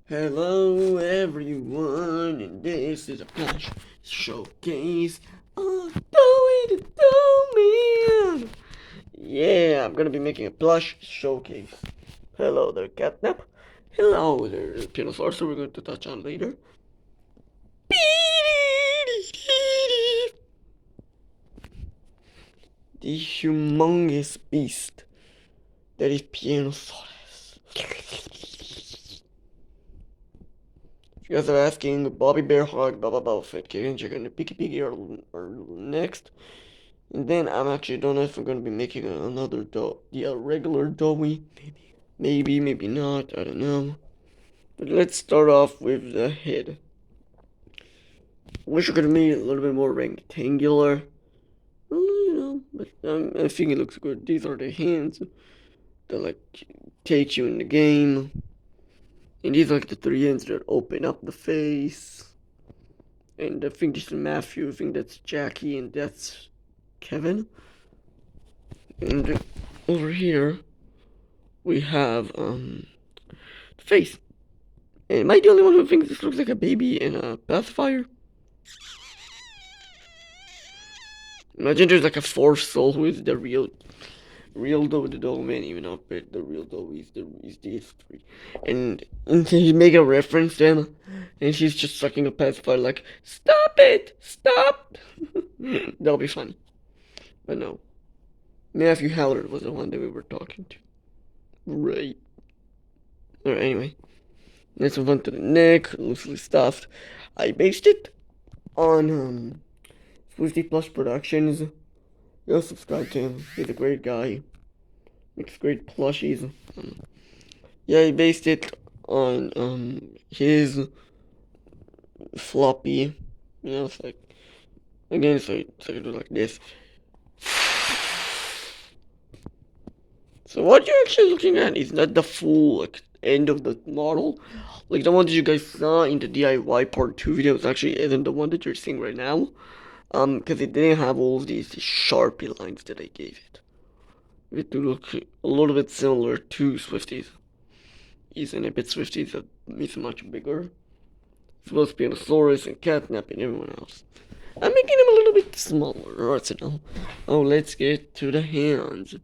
Hello everyone, and this is a plush showcase of Doey the Dough Man. Yeah, I'm gonna be making a plush showcase. Hello there, Catnap. Hello there, Pinosaur, so we're going to touch on later. The humongous beast that is Pinosaurus. You guys are asking Bobby Bear Hug, blah blah blah, Fit Kitten, Chicken, the Picky Piggy are next. And then I'm actually don't know if I'm gonna be making another dough, the regular doughy. Maybe not, I don't know. But let's start off with the head. Wish I could have made it a little bit more rectangular. Well, but I think it looks good. These are the hands that like take you in the game. And these are like the three hands that open up the face. And I think this is Matthew, I think that's Jackie, and that's Kevin. And over here, we have, the face. And am I the only one who thinks this looks like a baby in a pacifier? Imagine there's like a fourth soul who is the real Doe the Doe man, even though the real Doe is these three. And he make a reference to him, and she's just sucking a pacifier like, stop it! Stop! That'll be funny. But no. Matthew Hallard was the one that we were talking to. Right. Alright, anyway. Let's move on to the neck, loosely stuffed. I based it on, Swifty Plus Productions. Go subscribe to him. He's a great guy. Makes great plushies. Yeah, I based it on, his floppy. It's like, again, so I can do like this. So what you're actually looking at is not the full like, end of the model. Like the one that you guys saw in the DIY part 2 video actually isn't the one that you're seeing right now. Because it didn't have all of these Sharpie lines that I gave it. It to look a little bit similar to Swifties. Isn't a bit Swifties that is much bigger. It's supposed to be Spinosaurus and Catnap and everyone else. I'm making them a little bit smaller, arsenal. Oh, let's get to the hands.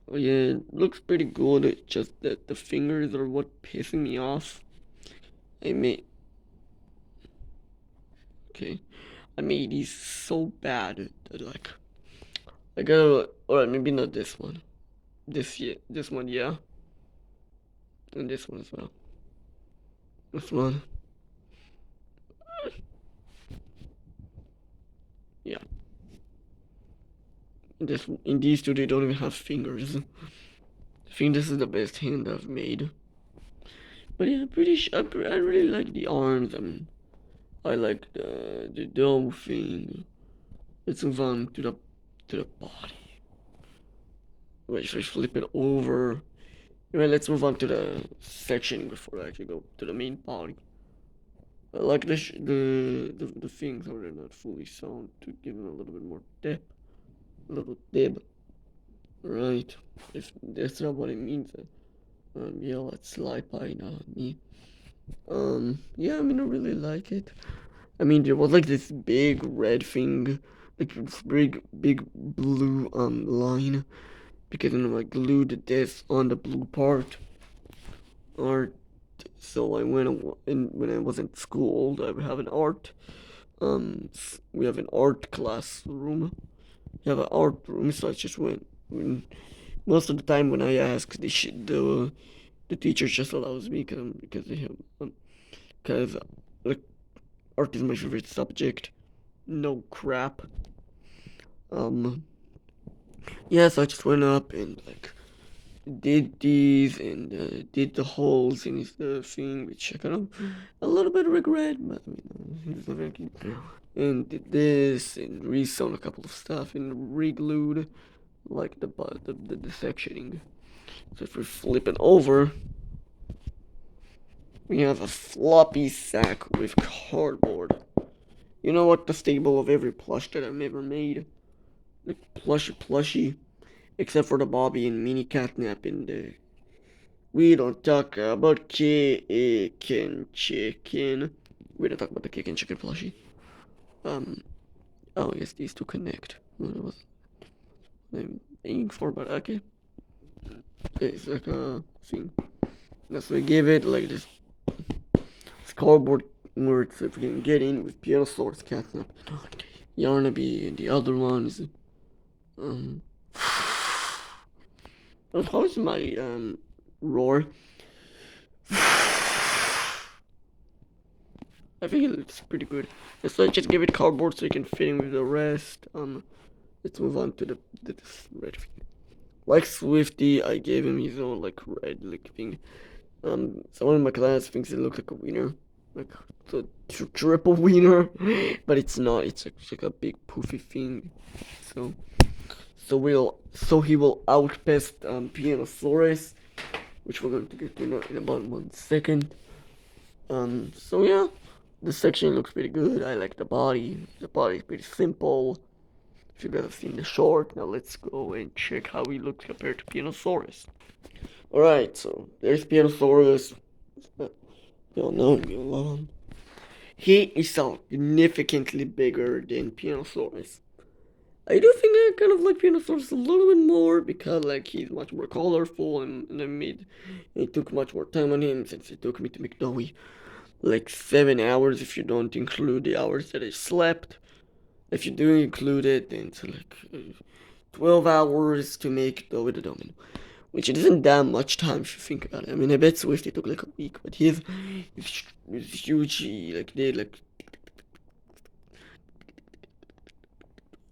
Oh yeah, it looks pretty good. It's just that the fingers are what pissing me off. I made... Okay. I made these so bad that like... I gotta... Alright, maybe not this one. This one, yeah. And this one as well. This one. Yeah. In these two, they don't even have fingers. I think this is the best hand I've made. But yeah, I really like the arms. I like the dome thing. Let's move on to the body. Wait, should I flip it over? Anyway, let's move on to the section before I actually go to the main body. I like the things are not fully sewn to give them a little bit more depth. A little dip. Right. If that's not what it means, yeah, let's slide by not me. Yeah, I mean, I really like it. I mean, there was like this big red thing, like this big blue line, because I glued this on the blue part. Art. So I went when I was in school, I would have an art. We have an art classroom. We have an art room, so I just went. Most of the time when I ask, the teacher just allows me because they have because like art is my favorite subject. No crap. Yeah, so I just went up and like did these and did the holes in the thing, which I kind of a little bit regret, but I mean, it's not very cute. And did this and resewn a couple of stuff and re-glued like the sectioning. So if we flip it over, we have a floppy sack with cardboard. You know what? The stable of every plush that I've ever made. Like plushie. Except for the Bobby and Mini Catnap and the We don't talk about chicken. We don't talk about the chicken plushie. Oh yes, these two connect. What was I'm aiming for, but okay. It's like a thing. So we give it like this cardboard words so if we can get in with Pianosaurus, Catnap, Yarnaby, and the other ones. Um, how's my roar? I think it looks pretty good. So I just give it cardboard so you can fit in with the rest. Let's move on to this red thing. Like Swifty, I gave him his own like red like thing. Someone in my class thinks it looks like a wiener, like the triple wiener, but it's not. It's like a big poofy thing. So he will outpace Pianosaurus, which we're going to get to in about 1 second. So yeah, the section looks pretty good. I like the body. The body is pretty simple. If you guys have seen the short, now let's go and check how he looks compared to Pianosaurus. Alright, so there's Pianosaurus. You all know him, you love him. He is significantly bigger than Pianosaurus. I do think I kind of like Pianosaurus a little bit more because like he's much more colorful and I made it took much more time on him since it took me to make doey. Like 7 hours if you don't include the hours that I slept. If you do include it, then it's like 12 hours to make doey the domino. Which it isn't that much time if you think about it. I mean, I bet Swift took like a week, but he's huge. He like did like.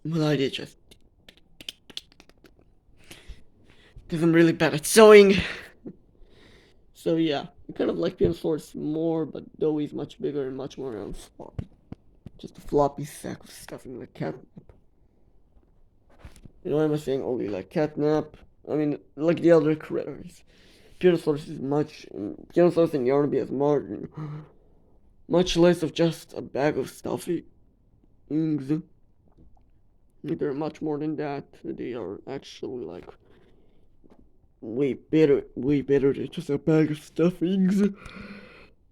Well, I did just. Because I'm really bad at sewing. So yeah, I kind of like Pianosaurus more, but Doey's much bigger and much more floppy. Just a floppy sack of stuffing like catnap. You know what I'm saying? Only like catnap. I mean, like the other critters. Pianosaurus is Pianosaurus and Yarnaby has much less of just a bag of stuffing. They're much more than that. They are actually like way better than just a bag of stuffings.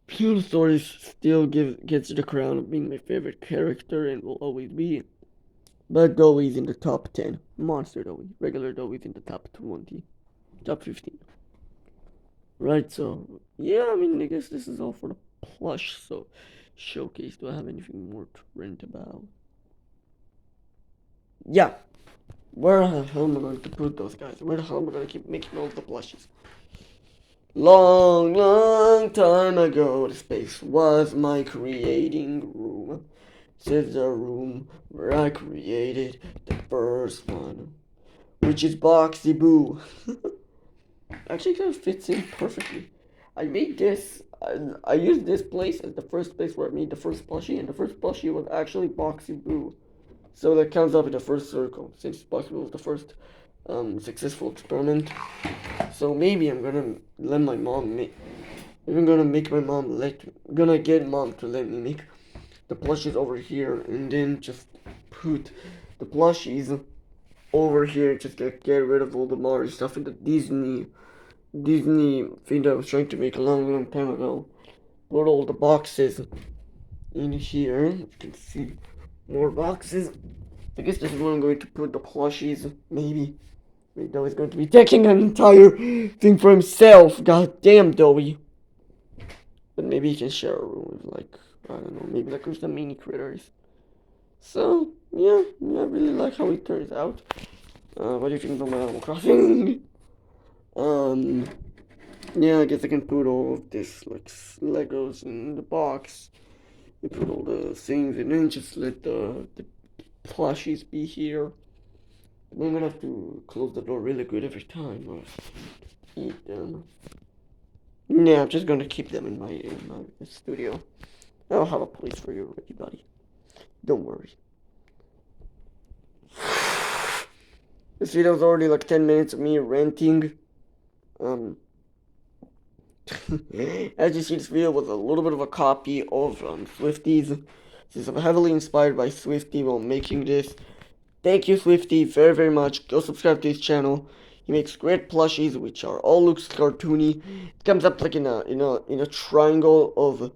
Pianosaurus still gets the crown of being my favorite character and will always be. But Doey's in the top 10. Monster Doey. Regular Doey's in the top 20. Top 15. Right, so, yeah, I mean, I guess this is all for the plush, so, showcase. Do I have anything more to rant about? Yeah. Where the hell am I going to put those guys? Where the hell am I going to keep making all the plushes? Long time ago, the space was my creating room. This is the room where I created the first one, which is Boxy Boo. Actually, kind of fits in perfectly. I made this. I used this place as the first place where I made the first plushie, and the first plushie was actually Boxy Boo. So that counts up in the first circle, since Boxy Boo was the first successful experiment. So maybe I'm gonna let my mom make. I'm gonna make my mom gonna get mom to let me make the plushies over here, and then just put the plushies over here. Just get rid of all the Mario stuff in the Disney thing that I was trying to make a long time ago. Put all the boxes in here. You can see more boxes. I guess this is where I'm going to put the plushies. Maybe Doey's going to be taking an entire thing for himself. God damn, Doey. But maybe he can share a room with, like, I don't know, maybe like with the mini critters. So, yeah, I really like how it turns out. What do you think about my Animal Crossing? Yeah, I guess I can put all of this, like, Legos in the box. You put all the things and then just let the plushies be here. I'm gonna have to close the door really good every time or eat them. Yeah, I'm just gonna keep them in my studio. I'll have a place for you already, buddy. Don't worry. This video is already like 10 minutes of me ranting. As you see, this video was a little bit of a copy of Swifty's. Since I'm heavily inspired by Swifty while making this. Thank you, Swifty, very, very much. Go subscribe to his channel. He makes great plushies, which are all looks cartoony. It comes up like in a triangle of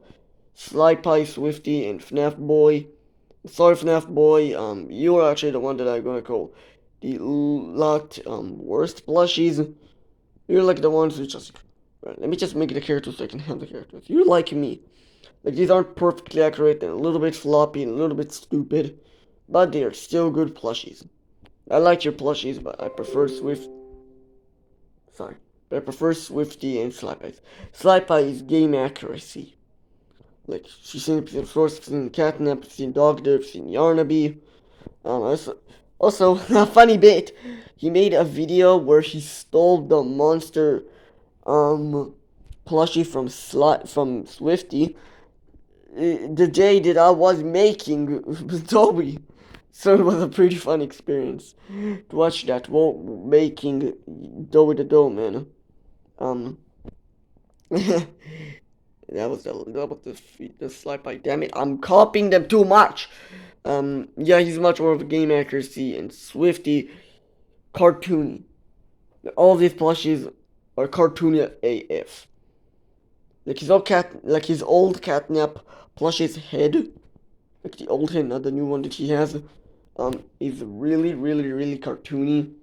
Sly Pie, Swifty, and FNAF Boy. Sorry, FNAF Boy. You are actually the one that I'm gonna call the worst plushies. You're like the ones who just. Right, let me just make the characters so I can have the characters. You're like me. Like, these aren't perfectly accurate and a little bit floppy and a little bit stupid, but they are still good plushies. I like your plushies, but I prefer Swifty and Sly Pie. Sly Pie is game accuracy. Like, she's seen episode source, I've seen Catnap, I've seen Dog Dirt, I've seen Yarnaby. Also, a funny bit, he made a video where he stole the monster, plushie from Swifty, the day that I was making doey. So it was a pretty fun experience to watch that while making doey the dough, man. That was the slide by. Damn it, I'm copying them too much. Yeah, he's much more of a game accuracy and Swifty, cartoony. All of these plushies are cartoony AF. Like his old catnap plushie's head, like the old head, not the new one that he has, is really, really, really cartoony.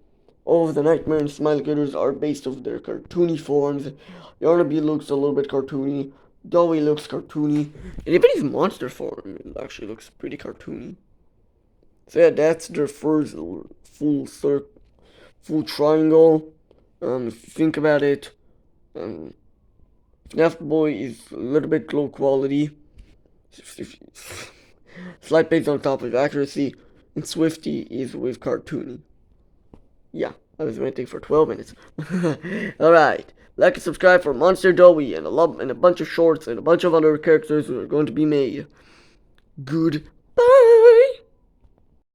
All of the Nightmare and Smile Getters are based off their cartoony forms. Yarnaby looks a little bit cartoony. Doey looks cartoony. And even his monster form actually looks pretty cartoony. So yeah, that's their first full triangle. If you think about it, FNAF Boy is a little bit low quality. Slight based on top of accuracy. And Swifty is with cartoony. Yeah, I was ranting for 12 minutes. Alright, like and subscribe for Monster Doey and a bunch of shorts and a bunch of other characters that are going to be made. Good